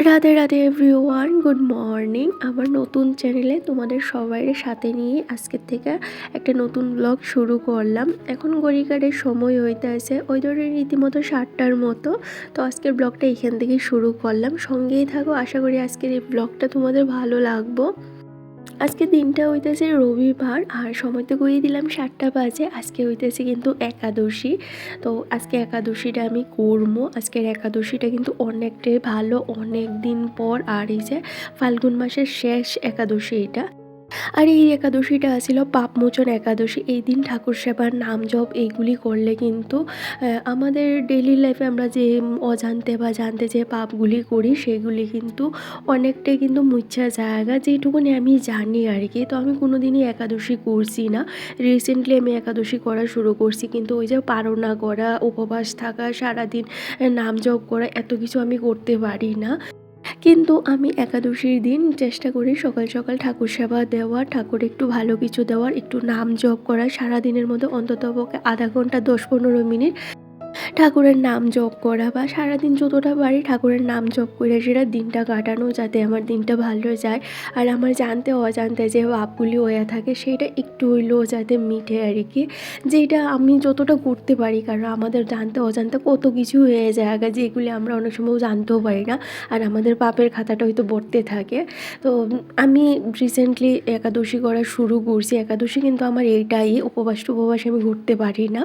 Radhe Radhe everyone, good morning. আমার নতুন চ্যানেলে তোমাদের সবাইয়ের সাথে নিয়ে আজকের থেকে একটা নতুন ব্লগ শুরু করলাম। এখন ঘড়িকারের সময় হইতে আছে ওই ধরে রীতিমতো 7টার মতো। তো আজকের ব্লগটা এখান থেকে শুরু করলাম, সঙ্গেই থাকো। আশা করি আজকের এই ব্লগটা তোমাদের ভালো লাগবো। আজকে দিনটা হইতেছে রবিবার আর সময় তো করিয়ে দিলাম 7টা বাজে। আজকে হইতেছে কিন্তু একাদশী। তো আজকে একাদশীটা আমি করবো। আজকের একাদশীটা কিন্তু অনেকটাই ভালো, অনেক দিন পর। আর এই যে ফাল্গুন মাসের শেষ একাদশী এটা। আর এই একাদশীটা ছিল পাপমোচন একাদশী। এই দিন ঠাকুর সেবার নাম জপ এইগুলি করলে কিন্তু আমাদের ডেইলি লাইফে আমরা যে অজান্তে বা জানতে যে পাপগুলি করি সেগুলি কিন্তু অনেকটাই কিন্তু মুচ্ছা জায়গা, যেটুকুনি আমি জানি আর কি। তো আমি কোনো দিনই একাদশী করছি না। রিসেন্টলি আমি একাদশী করা শুরু করছি, কিন্তু ওই যে পারনা করা, উপবাস থাকা, সারাদিন নাম জপ করা, এত কিছু আমি করতে পারি না। কিন্তু আমি একাদশীর দিন চেষ্টা করি সকাল সকাল ঠাকুর সেবা দেওয়ার, ঠাকুর একটু ভালো কিছু দেওয়ার, একটু নাম জপ করা। সারাদিনের মধ্যে অন্ততপক্ষে আধা ঘন্টা 10-15 মিনিট ঠাকুরের নাম জপ করা, বা সারাদিন যতটা পারি ঠাকুরের নাম জপ করে সেটা দিনটা কাটানো, যাতে আমার দিনটা ভালো যায়। আর আমার জানতে অজান্তে যে পাপগুলি হয়ে থাকে সেটা একটু হইলেও যাতে মিটে আর কি। যেটা আমি যতটা করতে পারি, কারণ আমাদের জানতে অজান্তে কত কিছু হয়ে যায় যেগুলি আমরা অনেক সময় জানতেও পারি না। আর আমাদের পাপের খাতাটা হয়তো ভরতে থাকে। তো আমি রিসেন্টলি একাদশী করা শুরু করছি। একাদশী কিন্তু আমার এইটাই, উপবাস টুপবাস আমি ঘুরতে পারি না।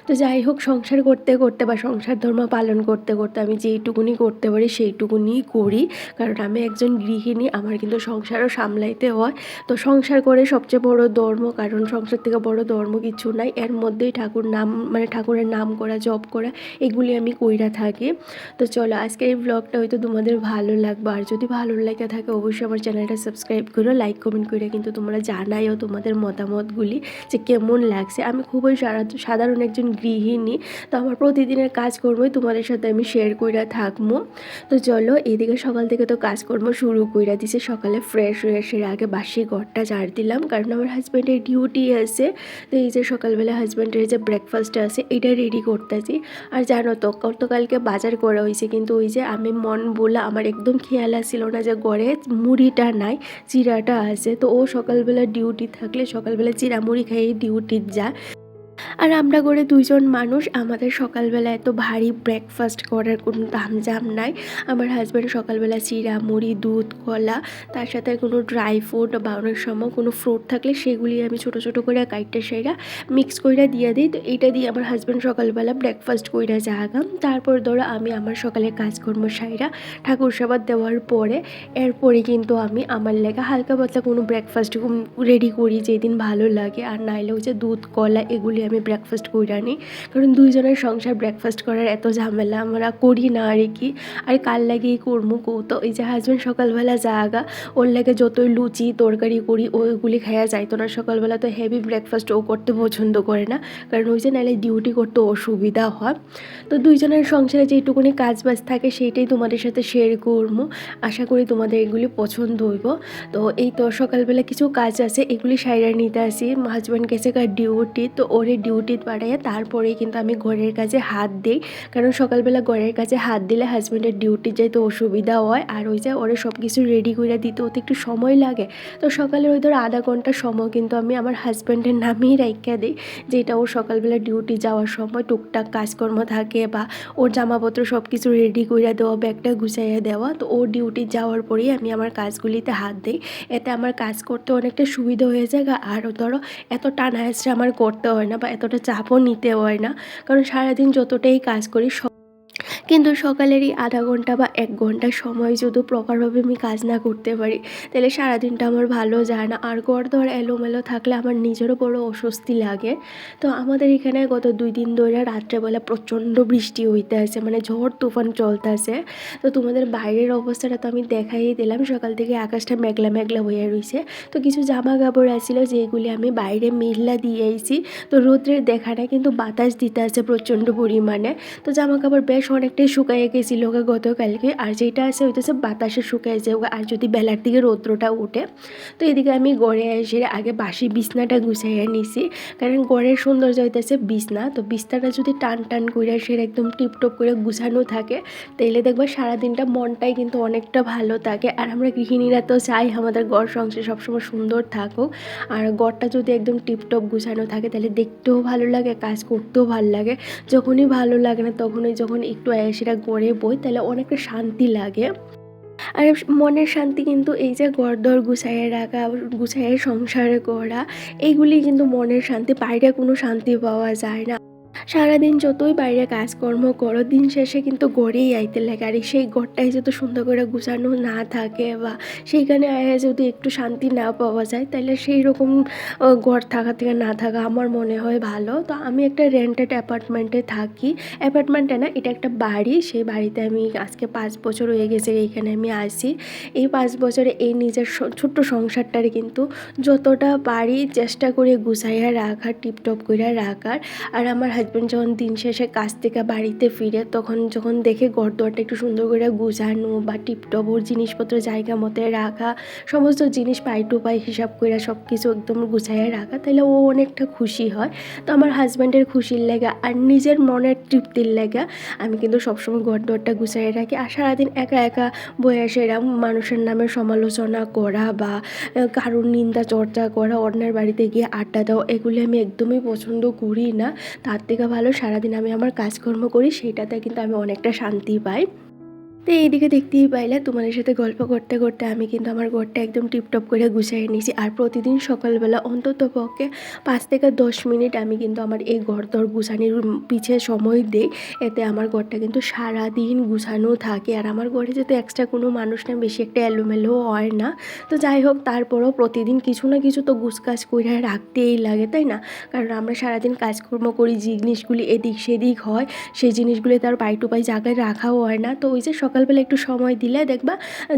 তো যাই হোক, সংসার করতে করতে বা সংসার ধর্ম পালন করতে করতে আমি যেইটুকুনি করতে পারি সেইটুকুনিই করি। কারণ আমি একজন গৃহিণী, আমার কিন্তু সংসারও সামলাইতে হয়। তো সংসার করে সবচেয়ে বড় ধর্ম, কারণ সংসার থেকে বড় ধর্ম কিছু নাই। এর মধ্যেই ঠাকুর নাম, মানে ঠাকুরের নাম করা, জপ করা, এগুলি আমি কইরা থাকি। তো চলো, আজকে এই ব্লগটা হয়তো তোমাদের ভালো লাগবে। আর যদি ভালো লাগে থাকে অবশ্যই আমার চ্যানেলটা সাবস্ক্রাইব করো, লাইক কমেন্ট করে কিন্তু তোমরা জানাইও তোমাদের মতামতগুলি যে কেমন লাগছে। আমি খুবই সাধারণ একজন গৃহিণী, তো আমার প্রতিদিনের কাজকর্মই তোমাদের সাথে আমি শেয়ার কইরা থাকবো। তো চলো, এদিকে সকাল থেকে তো কাজকর্ম শুরু কইরা দিছে। সকালে ফ্রেশ হয়ে এসে আগে বাসি ঘরটা ঝাড় দিলাম, কারণ আমার হাজব্যান্ডের ডিউটি আছে। তো এই যে সকালবেলা হাজব্যান্ডের যে ব্রেকফাস্ট আছে এটা রেডি করতেছি। আর জানো তো, গতকালকে বাজার করা হয়েছে, কিন্তু ওই যে আমি মন বলে আমার একদম খেয়াল আসছিল না যে ঘরে মুড়িটা নাই, চিড়াটা আছে। তো ও সকালবেলা ডিউটি থাকলে সকালবেলা চিড়া মুড়ি খেয়ে ডিউটি যায়। আর আমরা করে দুইজন মানুষ, আমাদের সকালবেলা এত ভারী ব্রেকফাস্ট করার কোনো তামঝাম নাই। আমার হাজব্যান্ড সকালবেলা চিড়া মুড়ি, দুধ, কলা, তার সাথে কোনো ড্রাই ফ্রুট বা অনেক সময় কোনো ফ্রুট থাকলে সেগুলি আমি ছোটো ছোটো করে কাইটটা সেরা মিক্স করে দিয়ে দিই। তো এটা দিয়ে আমার হাজব্যান্ড সকালবেলা ব্রেকফাস্ট করে জাগাম। তারপর ধরো আমি আমার সকালের কাজকর্ম সাইরা ঠাকুর সাবাদ দেওয়ার পরে এরপরে কিন্তু আমি আমার লেগে হালকা পাতলা কোনো ব্রেকফাস্ট রেডি করি যেদিন ভালো লাগে। আর নাইলে হচ্ছে দুধ, কলা, এগুলি আমি ব্রেকফাস্ট কইরা নিই। কারণ দুইজনের সংসার ব্রেকফাস্ট করার এত ঝামেলা আমরা করি না আর কি। আর কার লাগেই করবো কৌ। তো এই যে হাজব্যান্ড সকালবেলা জাগা, ওর লাগে যতই লুচি তরকারি করি ওইগুলি খাইয়া যাইতো না। সকালবেলা তো হেভি ব্রেকফাস্ট ও করতে পছন্দ করে না, কারণ ওই যে নাইলে ডিউটি করতে অসুবিধা হয়। তো দুইজনের সংসারে যেটুকুনি কাজ বাজ থাকে সেইটাই তোমাদের সাথে শেয়ার করবো। আশা করি তোমাদের এগুলি পছন্দ হইব। তো এই তো সকালবেলা কিছু কাজ আছে, এগুলি সাইরা নিতে আসি। হাজব্যান্ড গেছে ডিউটি, তো ওরে ডিউটি পাঠাইয়া তারপরেই কিন্তু আমি ঘরের কাজে হাত দিই। কারণ সকালবেলা ঘরের কাজে হাত দিলে হাজব্যান্ডের ডিউটি যাইতে অসুবিধা হয়। আর ওই যে ওরে সব কিছু রেডি করে দিতে ওতে একটু সময় লাগে। তো সকালে ওই ধরো আধা ঘন্টা সময় কিন্তু আমি আমার হাজব্যান্ডের নামেই রাইখা দিই, যেটা ওর সকালবেলা ডিউটি যাওয়ার সময় টুকটাক কাজকর্ম থাকে, বা ওর জামাপত্র সব কিছু রেডি করে দেওয়া, ব্যাগটা গুছাইয়া দেওয়া। তো ওর ডিউটি যাওয়ার পরেই আমি আমার কাজগুলিতে হাত দিই। এতে আমার কাজ করতে অনেকটা সুবিধা হয়ে যায়। আর ধরো এত টানা হেঁচড়ে আমার করতে হয় না, বা এতটা চাপও নিতে হয় না। কারণ সারাদিন যতটাই কাজ করি কিন্তু সকালের এই আধা ঘন্টা বা 1 ঘন্টা সময় যদি প্রপারভাবে আমি কাজ না করতে পারি, তাহলে সারাদিনটা আমার ভালো যায় না। আর ঘর-দর এলোমেলো থাকলে আমার নিজেরও বড় অস্বস্তি লাগে। তো আমাদের এখানে গত 2 দিন ধরে রাত্রেবেলা প্রচণ্ড বৃষ্টি হইতে আছে, মানে ঝড় তুফান চলতেছে। তো তোমাদের বাইরের অবস্থাটা তো আমি দেখাই দিলাম। সকাল থেকে আকাশটা মেঘলা মেঘলা হয়ে রয়েছে। তো কিছু জামা কাপড় আছিল যেগুলি আমি বাইরে মেঘলা দিয়ে আইছি। তো রোদ্রের দেখা নাই, কিন্তু বাতাস দিতে আছে প্রচণ্ড পরিমাণে। তো জামা কাপড় বেশ অনেকটা অনেকটাই শুকাইয়ে গেছিলো গতকালকে, আর যেটা আছে হইতেছে বাতাসে শুকাইছে। আর যদি বেলার দিকে রৌদ্রটা ওঠে, তো এদিকে আমি গড়ে এসে আগে বাসি বিছনাটা গুছাইয়া নিছি, কারণ গড়ের সৌন্দর্য হইতেছে বিছনা। তো বিছনাটা যদি টান টান করে সেটা একদম টিপটপ করে গুছানো থাকে, তাইলে দেখবা সারাদিনটা মনটাই কিন্তু অনেকটা ভালো থাকে। আর আমরা গৃহিণীরা তো চাই আমাদের ঘর সংসার সবসময় সুন্দর থাকুক, আর ঘরটা যদি একদম টিপটপ গুছানো থাকে তাহলে দেখতেও ভালো লাগে, কাজ করতেও ভালো লাগে। যখনই ভালো লাগে না তখনই যখন একটু সেটা গড়ে বই, তাহলে অনেকটা শান্তি লাগে। আর মনের শান্তি কিন্তু এই যে ঘরদোর গুছাইয়ে রাখা, গুছাইয়ে সংসার করা, এইগুলি কিন্তু মনের শান্তি। বাইরে কোনো শান্তি পাওয়া যায় না। সারাদিন যতই বাইরে কাজকর্ম করো, দিন শেষে কিন্তু গড়েই আইতে লাগে। আর সেই ঘরটাই যদি সুন্দর করে গুছানো না থাকে, বা সেইখানে যদি একটু শান্তি না পাওয়া যায়, তাহলে সেই রকম ঘর থাকা থেকে না থাকা আমার মনে হয় ভালো। তো আমি একটা রেন্টেড অ্যাপার্টমেন্টে থাকি। অ্যাপার্টমেন্টে না, এটা একটা বাড়ি। সেই বাড়িতে আমি আজকে 5 বছর হয়ে গেছে এইখানে আমি আসি। এই 5 বছরে এই নিজের ছোট্ট সংসারটারে কিন্তু যতটা পারি চেষ্টা করে গুছাইয়া রাখার, টিপটপ করে রাখার। আর আমার হাজব্যান্ড যখন দিন শেষে কাজ থেকে বাড়িতে ফিরে, তখন যখন দেখে ঘরদোরটা একটু সুন্দর করে গুছানো বা টিপটপ, ওর জিনিসপত্র জায়গা মতো রাখা, সমস্ত জিনিস পাই টু পাই হিসাব করে সব কিছু একদম গুছাইয়ে রাখা, তাহলে ও অনেকটা খুশি হয়। তো আমার হাজব্যান্ডের খুশির লেগা আর নিজের মনের তৃপ্তির লেগা আমি কিন্তু সবসময় ঘরদোরটা গুছাইয়ে রাখি। আর সারাদিন একা একা বয়সে এরা মানুষের নামে সমালোচনা করা বা কারোর নিন্দা চর্চা করা, অন্যের বাড়িতে গিয়ে আড্ডা দেওয়া, এগুলি আমি একদমই পছন্দ করি না। তার থেকে ভালো সারাদিন আমি আমার কাজকর্ম করি, সেইটাতে কিন্তু আমি অনেকটা শান্তি পাই। তো এইদিকে দেখতেই পাইলে তোমাদের সাথে গল্প করতে করতে আমি কিন্তু আমার ঘরটা একদম টিপটপ করে গুছিয়ে নিয়েছি। আর প্রতিদিন সকালবেলা অন্তত পক্ষে 5 থেকে 10 মিনিট আমি কিন্তু আমার এই ঘরদোর গুছানোর পিছে সময় দিই। এতে আমার ঘরটা কিন্তু সারাদিন গুছানো থাকে। আর আমার ঘরে যেহেতু এক্সট্রা কোনো মানুষ না, বেশি একটা এলোমেলো হয় না। তো যাই হোক, তারপরেও প্রতিদিন কিছু না কিছু তো গুছকাজ করে রাখতেই লাগে, তাই না? কারণ আমরা সারাদিন কাজকর্ম করি, জিনিসগুলি এদিক সেদিক হয়, সেই জিনিসগুলি তার পাই টু পাই জায়গায় রাখাও হয় না। তো ওই যে সকালবেলা একটু সময় দিলে দেখবা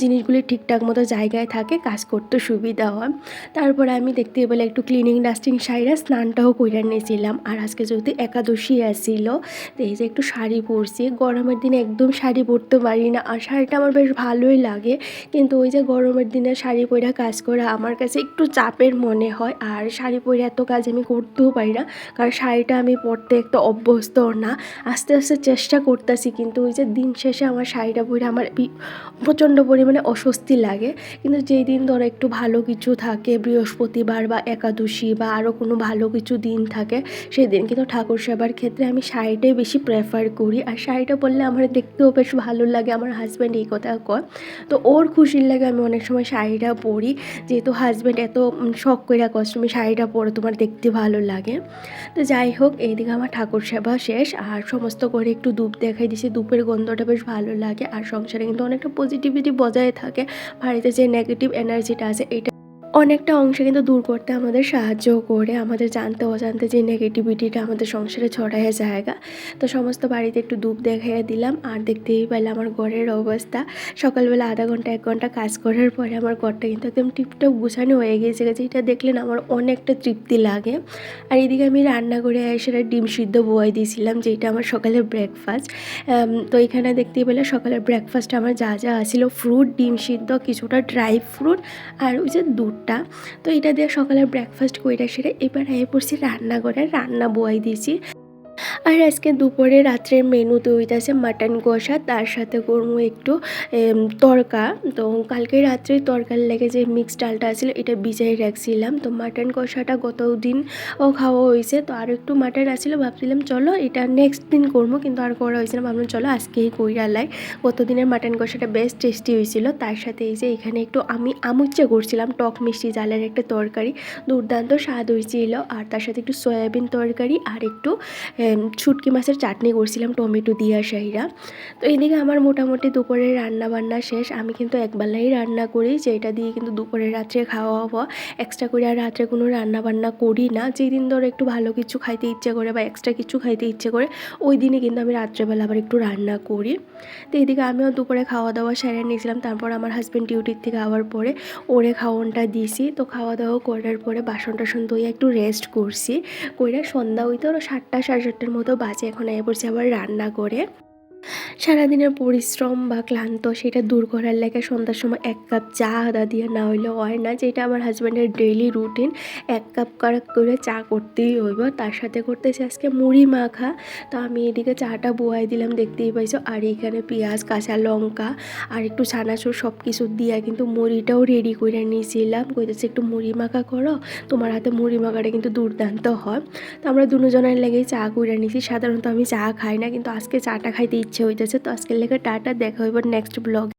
জিনিসগুলি ঠিকঠাক মতো জায়গায় থাকে, কাজ করতে সুবিধা হয়। তারপরে আমি দেখতে পেলে একটু ক্লিনিং ডাস্টিং সাইরা স্নানটাও করে নিয়েছিলাম। আর আজকে যেহেতু একাদশী আসছিল, তো এই যে একটু শাড়ি পরছি। গরমের দিনে একদম শাড়ি পরতে পারি না, আর শাড়িটা আমার বেশ ভালোই লাগে, কিন্তু ওই যে গরমের দিনে শাড়ি পরে কাজ করা আমার কাছে একটু চাপের মনে হয়। আর শাড়ি পরে এত কাজ আমি করতেও পারি না, কারণ শাড়িটা আমি পরতে একটা অভ্যস্ত না। আস্তে আস্তে চেষ্টা করতেছি, কিন্তু ওই যে দিন শেষে আমার শাড়িটা পরে আমার প্রচণ্ড পরিমাণে অস্বস্তি লাগে। কিন্তু যেই দিন ধরো একটু ভালো কিছু থাকে, বৃহস্পতিবার বা একাদশী বা আরও কোনো ভালো কিছু দিন থাকে, সেই দিন কিন্তু ঠাকুর সেবার ক্ষেত্রে আমি শাড়িটাই বেশি প্রেফার করি। আর শাড়িটা পরলে আমার দেখতেও বেশ ভালো লাগে। আমার হাজব্যান্ড এই কথা কয়, তো ওর খুশির লাগে আমি অনেক সময় শাড়িটা পরি। যেহেতু হাজব্যান্ড এত শখ করে কষ্ট, তুমি শাড়িটা পরে তোমার দেখতে ভালো লাগে। তো যাই হোক, এইদিকে আমার ঠাকুর সেবা শেষ, আর সমস্ত করে একটু ধূপ দেখাই দিছি। ধূপের গন্ধটা বেশ ভালো লাগে, আর সংসারে কিন্তু অনেকটা পজিটিভিটি বজায় থাকে। বাড়িতে যে নেগেটিভ এনার্জিটা আছে, এটা অনেকটা অংশে কিন্তু দূর করতে আমাদের সাহায্য করে। আমাদের জানতে অজান্তে যে নেগেটিভিটিটা আমাদের সংসারে ছড়ায় জায়গা, তো সমস্ত বাড়িতে একটু ধূপ দেখাইয়া দিলাম। আর দেখতেই পেলাম আমার ঘরের অবস্থা। সকালবেলা আধা ঘন্টা 1 ঘন্টা কাজ করার পরে আমার ঘরটা কিন্তু একদম টিপটপ গুছানো হয়ে গিয়েছে, যেটা দেখলে না আমার অনেকটা তৃপ্তি লাগে। আর এদিকে আমি রান্না করে সেটা ডিম সিদ্ধ বয়াই দিয়েছিলাম, যেটা আমার সকালের ব্রেকফাস্ট। তো এখানে দেখতেই পেলে সকালের ব্রেকফাস্ট আমার যা যা আছিল, ফ্রুট, ডিম সিদ্ধ, কিছুটা ড্রাই ফ্রুট, আর ওই যে দুধটা। তো এটা দিয়ে সকালের ব্রেকফাস্ট কইরা সেরে এবার আয়ে পড়ছি রান্নাঘরে, রান্না বয়াই দিয়েছি। আর আজকে দুপুরে রাত্রের মেনুতে হইতাছে মাটন কষা, তার সাথে করবো একটু তড়কা। তো কালকে রাত্রে তড়কার লেগে যে মিক্স ডালটা আছিল এটা ভিজাই রাখছিলাম। তো মাটন কষাটা গতদিন খাওয়া হয়েছে, তো আর একটু মাটন আসছিল, ভাবছিলাম চলো এটা নেক্সট দিন করবো, কিন্তু আর করা হয়েছে না। ভাবলাম চলো আজকেই কইরা লাই। গতদিনের মাটন কষাটা বেশ টেস্টি হয়েছিল। তার সাথে এই যে এখানে একটু আমি আমুচ্চা করছিলাম, টক মিষ্টি জালের একটা তরকারি, দুর্দান্ত স্বাদ হয়েছিল। আর তার সাথে একটু সয়াবিন তরকারি আর একটু শুটকি মাছের চাটনি করছিলাম টমেটো দিয়া সাইরা। তো এইদিকে আমার মোটামুটি দুপুরের রান্না বান্না শেষ। আমি কিন্তু একবেলাই রান্না করি, যেটা দিয়ে কিন্তু দুপুরের রাত্রে খাওয়া হওয়া, এক্সট্রা করে আর রাত্রে কোনো রান্না বান্না করি না। যেদিন ধরো একটু ভালো কিছু খাইতে ইচ্ছে করে বা এক্সট্রা কিছু খাইতে ইচ্ছে করে, ওই দিনই কিন্তু আমি রাত্রেবেলা আবার একটু রান্না করি। তো এইদিকে আমিও দুপুরে খাওয়া দাওয়া সেরে নিয়েছিলাম। তারপর আমার হাজব্যান্ড ডিউটির থেকে আওয়ার পরে ওরে খাওয়ানটা দিছি। তো খাওয়া দাওয়া করার পরে বাসন টাসন ধুয়ে একটু রেস্ট করছি। কইরা সন্ধ্যা হইতে ওরা 7টা সাড়ে 7টার মতো বাজে। এখন এ পড়ছি আবার রান্না করে। সারাদিনের পরিশ্রম বা ক্লান্ত সেটা দূর করার লেগে সন্ধ্যার সময় ১ কাপ চা আদা দিয়ে না হইলে হয় না, যেটা আমার হাজব্যান্ডের ডেইলি রুটিন। ১ কাপ করে চা করতেই হইব। তার সাথে করতেছি আজকে মুড়ি মাখা। তো আমি এদিকে চাটা বহাই দিলাম, দেখতেই পাইছো। আর এইখানে পেঁয়াজ, কাঁচা লঙ্কা আর একটু চানাচুর সব কিছু দিয়া কিন্তু মুড়িটাও রেডি করে নিয়েছিলাম। কইতেছে একটু মুড়ি মাখা করো, তোমার হাতে মুড়ি মাখাটা কিন্তু দুর্দান্ত হয়। তো আমরা দুজনের লেগেই চা কইরা নিছি। সাধারণত আমি চা খাই না, কিন্তু আজকে চাটা খাইতে ইচ্ছে হইতেছে। তো আজকের লেগে টাটা, দেখা হইব নেক্সট ব্লগ।